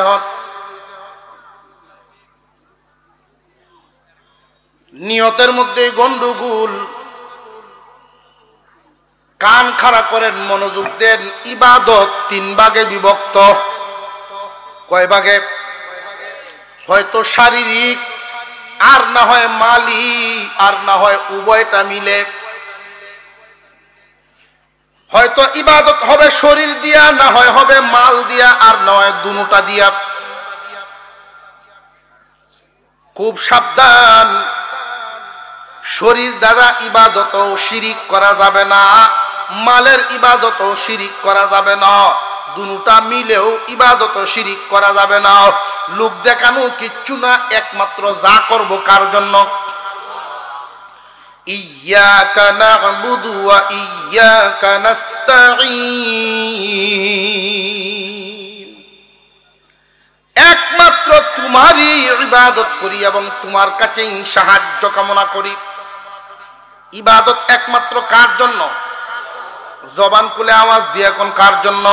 নিয়তের মধ্যে গন্ডগোল। কান খাড়া করেন, মনোযোগ দেন। ইবাদত তিন ভাগে বিভক্ত। কয় ভাগে? হয়তো শারীরিক, আর না হয় মালি, আর না হয় উভয়টা মিলে। হয়তো ইবাদত হবে শরীর দিয়া, না হয় হবে মাল দিয়া, আর না হয় দুটোটা দিয়া। খুব সাবধান, শরীর দ্বারা ইবাদতও শিরিক করা যাবে না, মালের ইবাদতও শিরিক করা যাবে না, দুটোটা মিলেও ইবাদতও শিরিক করা যাবে না। লোক দেখানো কিচ্ছু না, একমাত্র যা করব কার জন্য? ইয়্যাকা না'বুদু ওয়া ইয়্যাকা নাস্তাঈন। একমাত্র তোমারই ইবাদত করি এবং তোমার কাছেই সাহায্য কামনা করি। ইবাদত একমাত্র কার জন্য? জবান খুলে আওয়াজ দিয়ে এখন কার জন্য?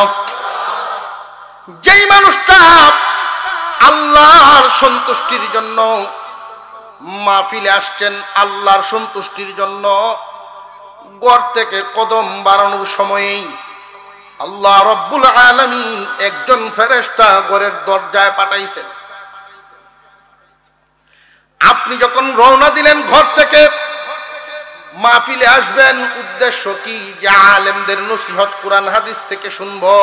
যেই মানুষটা আল্লাহর সন্তুষ্টির জন্য মাহফিলে আসছেন, আল্লাহর সন্তুষ্টির জন্য, ঘর থেকে কদম বাড়ানোর সময়েই আল্লাহ রব্বুল আলামিন একজন ফেরেশতা ঘরের দরজায় পাঠাইছেন। আপনি যখন রওনা দিলেন ঘর থেকে, মাহফিলে আসবেন, উদ্দেশ্য কি? যে আলেমদের নসিহত কোরআন হাদিস থেকে শুনবো।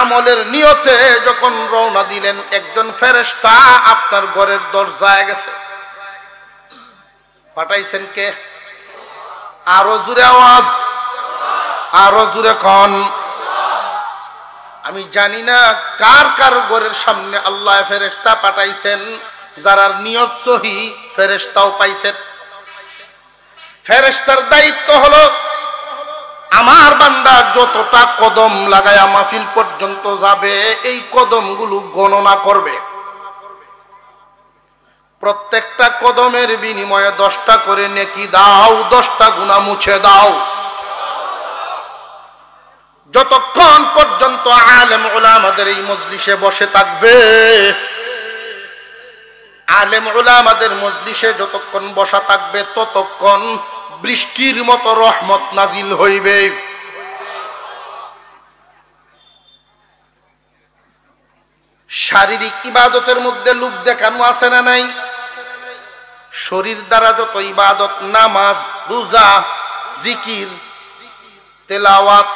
আমলের নিয়তে যখন রওনা দিলেন, একজন ফেরেশতা আপনার ঘরের দরজায় গেছে। পাঠাইছেন কে? আরো জোরে আওয়াজ, আরো জোরে কোন। আমি জানি না কার কার ঘরের সামনে আল্লাহ ফেরেশতা পাঠাইছেন, যারা নিয়ত সহি ফেরেশতাও পাইছেন। ফেরেশতার দায়িত্ব হলো আমার বান্দা যতটা কদম লাগায়া মাহফিল পর্যন্ত যাবে, এই কদমগুলো গণনা করবে। প্রত্যেকটা কদমের বিনিময়ে 10টা করে নেকি দাও, 10টা গুনাহ মুছে দাও। যতক্ষণ পর্যন্ত আলেম উলামাদের এই মজলিসে বসে থাকবে, আলেম উলামাদের মজলিসে যতক্ষণ বসা থাকবে ততক্ষণ বৃষ্টির মতো রহমত নাজিল হইবে। শারীরিক ইবাদতের মধ্যে লোক দেখানো আছে না নাই? শরীর দ্বারা যত ইবাদত, নামাজ, রোজা, জিকির, তেলাওয়াত,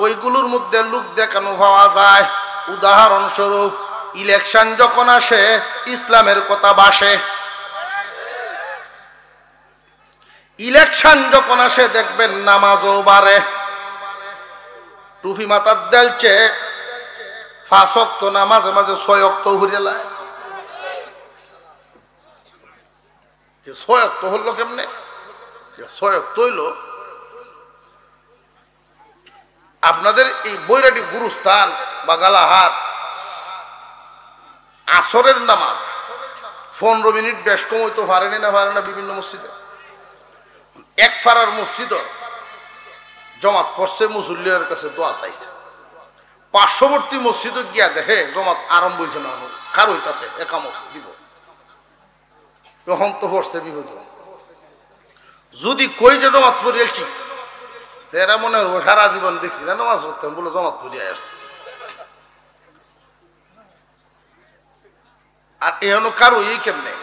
ওইগুলোর মধ্যে লোক দেখানো পাওয়া যায়। উদাহরণস্বরূপ ইলেকশন যখন আসে ইসলামের কথা বাসে, ইলেকশন যখন আসে দেখবেন নামাজও বাড়ে, টুপি মাথার দেলছে, 5 ওয়াক্ত না মাঝে মাঝে 6 ওয়াক্ত ঘুরে লায়। 6 ওয়াক্ত হলো কেমনে? 6 ওয়াক্ত হইল আপনাদের এই বৈরাটি গুরুস্থান বা গালাহাট আসরের নামাজ 15 মিনিট বেশ কম হইতে পারেনি না পারে না। বিভিন্ন মসজিদে এক ফারার মসজিদ জমাত পড়ছে, মুসল্লির কাছে দোয়া চাইছে। পার্শ্ববর্তী মসজিদে গিয়া দেখে জমাত আরম্ভ হয়েছে না, কার হইতাছে একামত দিব, তখন তো পড়ছে বিপদ। যদি কই যে জমাত পড়িয়েছি, এরা মনে হয় সারা জীবন দেখছি না নামাজ পড়তেন বলে জমাত পড়িয়ে আসছে। আর এখনো কারো এই কেমনে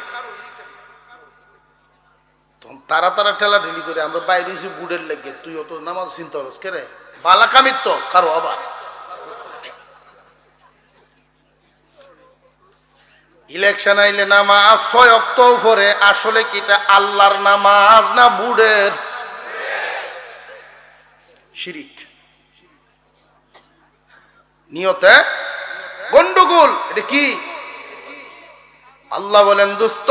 তারা তারা ঠেলা ঢেলি করে আমরা বাইরে এসে বুড়ের লেগে, তুই অত নামাজ চিন্তা করছ কে রে? বালাকামিত তো কারো আবার ইলেকশন আইলে নামাজ 6 ওয়াক্ত পরে, আসলে কি এটা আল্লাহর নামাজ না বুড়ের? শিরিক, নিয়তে গন্ডগোল। এটা কি? আল্লাহ বলেন, দোস্ত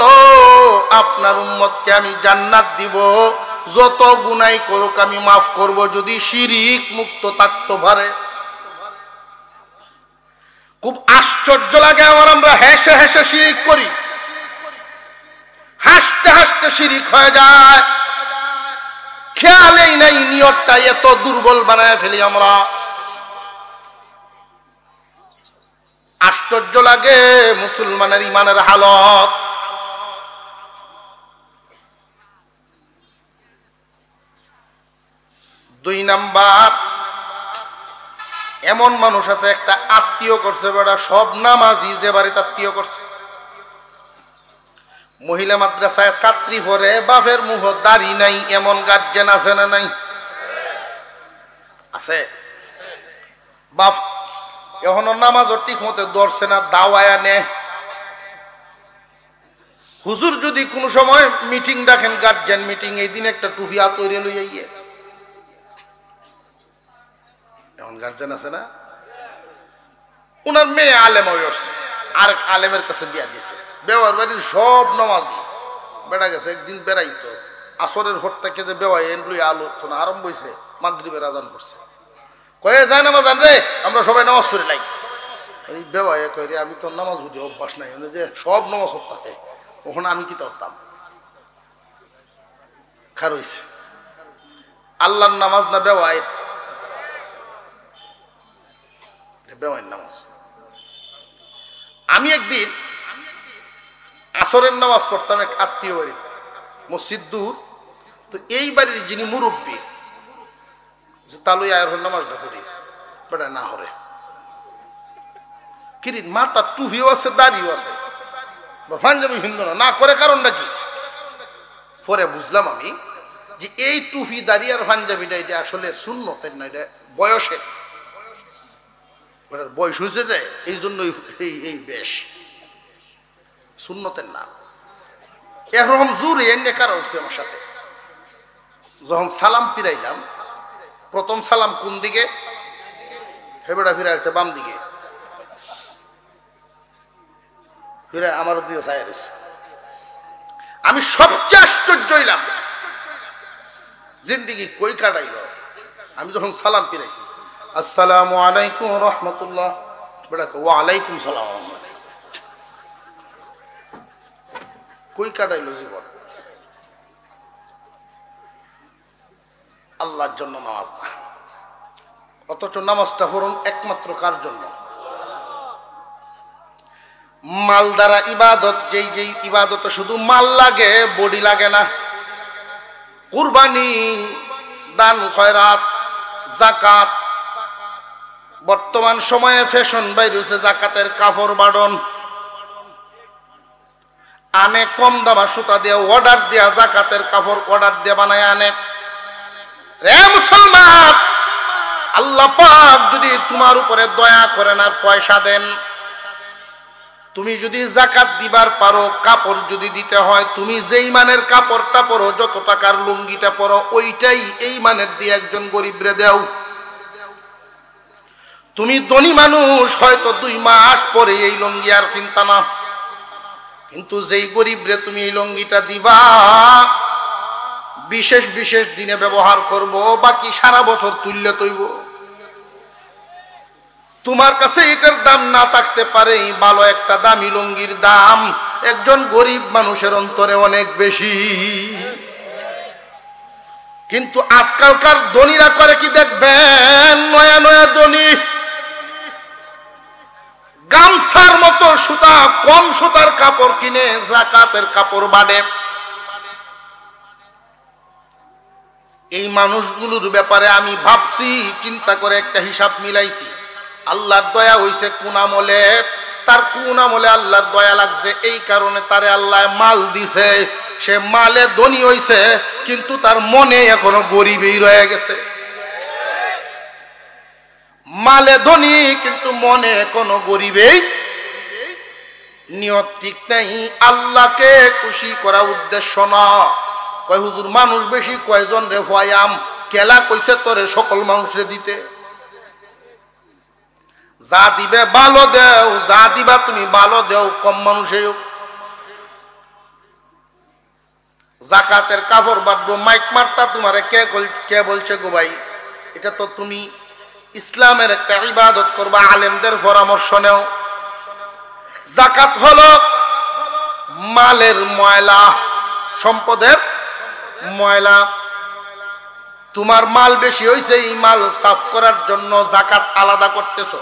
আপনার উম্মতকে আমি জান্নাত দিব, যত গুনাই করুক আমি মাফ করব, যদি শিরিক মুক্ত থাকতে পারে। খুব আশ্চর্য লাগে আমার, আমরা হেসে হেসে শিরিক করি, হাসতে হাসতে শিরিক হয়ে যায়, খেয়ালেই নাই নিয়তটা এত দুর্বল বানায় ফেলি আমরা। আশ্চর্য লাগে মুসলমানের ইমানের হালত। দুই নাম্বার, এমন মানুষ আছে একটা আত্মীয় করছে, বেটা সব নামাজি যে বাড়িতে আত্মীয় করছে, মহিলা মাদ্রাসায় ছাত্রী পড়ে, বাপের মুখ দাড়ি নাই, এমন গার্জেন আছে না নাই? আছে। বাপ এখনো নামাজও ঠিক মতো ধরছে না, দাওয়ায়া নে। হুজুর যদি কোনো সময় মিটিং ডাকেন, গার্জেন মিটিং, এই দিন একটা টুপি তৈরি লইয়া, এমন গার্জেন আছে না? উনার মেয়ে আলেম হয়ে আসছে, আরেক আলেমের কাছে বিয়া দিছে, বেওয়ার বাড়ির সব নামাজি বেড়া গেছে। একদিন বেড়াইতো, আসরের ভোট থেকে যে বেওয়াই এনগুলি আলোচনা আরম্ভ হয়েছে, মাগরিবের আজান করছে, কয়ে যায় নামাজ আন রে, আমরা সবাই নামাজ পড়ে লাই। এই বেওয়াই কয়ে রে, আমি তো নামাজ বুঝি অভ্যাস নাই, যে সব নামাজ হচ্ছে, ওখানে আমি কি করতাম? খার হইছে আল্লাহর নামাজ না বেওয়াইয়ের? বেওয়াইয়ের নামাজ। আমি একদিন আসরের নামাজ পড়তাম এক আত্মীয় বাড়ি, মসজিদ দূর, তো এই বাড়ির যিনি মুরব্বী তালুই আয়ের নামাজটা করি, বেটা না হরে কিরিন, মাথার টুপিও আছে, দাড়িও আছে, পাঞ্জাবি হিন্দু না করে, কারণটা কি? পরে বুঝলাম আমি যে এই টুপি দাড়ি আর পাঞ্জাবিটা এটা আসলে সুন্নতের না, এটা বয়সের, বয়স হয়েছে যায়, এই জন্যই এই বেশ সুন্নতের না। এরকম জোরে এনে কারা উঠছে আমার সাথে, যখন সালাম ফিরাইলাম, প্রথম সালাম কোন দিকে? হেবেটা ফিরাইছে বাম দিকে, ফিরে আমার দিকে ছায়া রয়েছে। আমি সবচেয়ে আশ্চর্য হইলাম, জিন্দিগি কই কাটাইল। আমি যখন সালাম ফিরাইছি, আসসালামু আলাইকুম রহমতুল্লাহ, বেটা ওয়ালাইকুম সালাম, কই কাটাইল জীবন? আল্লাহর জন্য নামাজ না, অথচ নামাজটা পড়ুন একমাত্র কার জন্য? মাল দ্বারা ইবাদত, যেই যেই ইবাদতে শুধু মাল লাগে, বডি লাগে না। কুরবানি, দান খয়রাত, যাকাত। বর্তমান সময়ে ফ্যাশন বাইরেছে জাকাতের কাপড় বাড়ন, আনে কম দামা সুতা দিয়ে অর্ডার দেয়া জাকাতের কাপড় অর্ডার দিয়ে বানায় আনে। রে মুসলমান, আল্লাহ পাক যদি তোমার উপরে দয়া করেন আর পয়সা দেন, তুমি যদি জাকাত দিবার পারো, কাপড় যদি দিতে হয়, তুমি যেই মানের কাপড়টা পরো, যত টাকার লুঙ্গিটা পরো, ওইটাই এই মানের দিয়ে একজন গরিবরে দেও। তুমি ধনী মানুষ, হয়তো 2 মাস পরে এই লুঙ্গি আর চিন্তা না, কিন্তু যেই গরিবরে তুমি এই লুঙ্গিটা দিবা, বিশেষ বিশেষ দিনে ব্যবহার করব, বাকি সারা বছর তুললে তৈব। তোমার কাছে এটার দাম না থাকতে পারে, ভালো একটা দামি লুঙ্গির দাম একজন গরিব মানুষের অন্তরে অনেক বেশি। কিন্তু আজকালকার ধনীরা করে কি দেখবেন, নয়া নয়া ধনী গামছার মতো সুতা, কম সুতার কাপড় কিনে যাকাতের কাপড় বাঁধে। এই মানুষগুলোর ব্যাপারে আমি ভাবছি, চিন্তা করে একটা হিসাব মিলাইছি। আল্লাহর দয়া হইছে কোন আমলে, তার কোন আমলে আল্লাহর দয়া লাগছে, এই কারণে তারে আল্লাহ মাল দিছে। সে মালে ধনী হইছে, কিন্তু তার মনে এখনো গরিবই রয়ে গেছে। মালে ধনী, কিন্তু মনে কোনো গরিবেই। নিয়ত ঠিক নাই, আল্লাহকে খুশি করা উদ্দেশ্য না। কয় হুজুর মানুষ বেশি, কয়জন রে ফয়াম, কেলা কইছে তোরে সকল মানুষরে দিতে। যা দিবে ভালো দেও, যা দিবা তুমি ভালো দেও, কম মানুষে। জাকাতের কাপড় বাঁধবো, মাইক মারতা তোমারে কে বলছে গো ভাই? এটা তো তুমি ইসলামের একটা ইবাদত করবা, আলেমদের পরামর্শ নেও। যাকাত হলো মালের ময়লা, সম্পদের ময়লা। তোমার মাল বেশি হইছে, এই মাল সাফ করার জন্য যাকাত আলাদা করতেছো,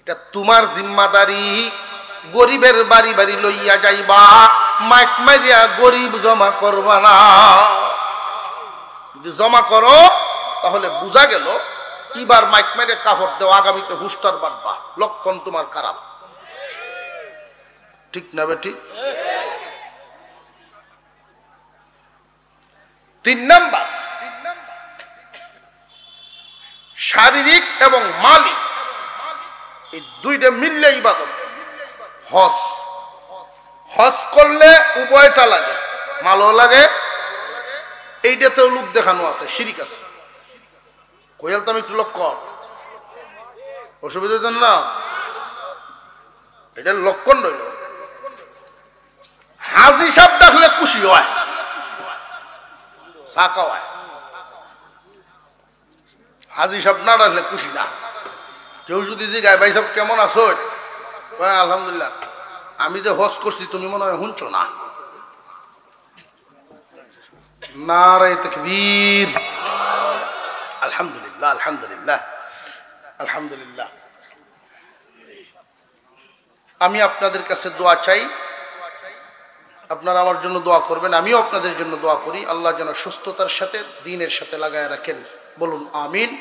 এটা তোমার জিম্মাদারি। গরিবের বাড়ি বাড়ি লইয়া যাইবা, মাইক মারিয়া গরিব জমা করবা না। যদি জমা করো তাহলে বুঝা গেল এবার মাইক মারিয়া কাপড় দেও, আগামীতে হুস্টার বাড়বা, লক্ষণ তোমার খারাপ। ঠিক না বেটি? 3 নাম্বার, শারীরিক এবং মালিক, এই দুইটা মিললে ইবাদত। হজ, হজ করলে উভয়টা লাগে, মালও লাগে। এইটাতেও লোক দেখানো আছে, শিরিক আছে। কইয়ালতাম একটু লক্ষণ, অসুবিধা দেন না, এটার লক্ষণ রইল। হাজি সাহেব ডাকলে খুশি হয়, চা খাওয়ায়। হাজি সাহেব না ডাকলে খুশি না। কেউ যদি যে গায়ে ভাই সাহেব কেমন আছো, আলহামদুলিল্লাহ, আমি যে হজ করছি তুমি মনে হয় শুনছো না। নারে তাকবীর, আলহামদুলিল্লাহ আলহামদুলিল্লাহ আলহামদুলিল্লাহ। আমি আপনাদের কাছে দোয়া চাই, আপনারা আমার জন্য দোয়া করবেন, আমিও আপনাদের জন্য দোয়া করি। আল্লাহ যেন সুস্থতার সাথে, দ্বীনের সাথে লাগায় রাখেন। বলুন আমিন।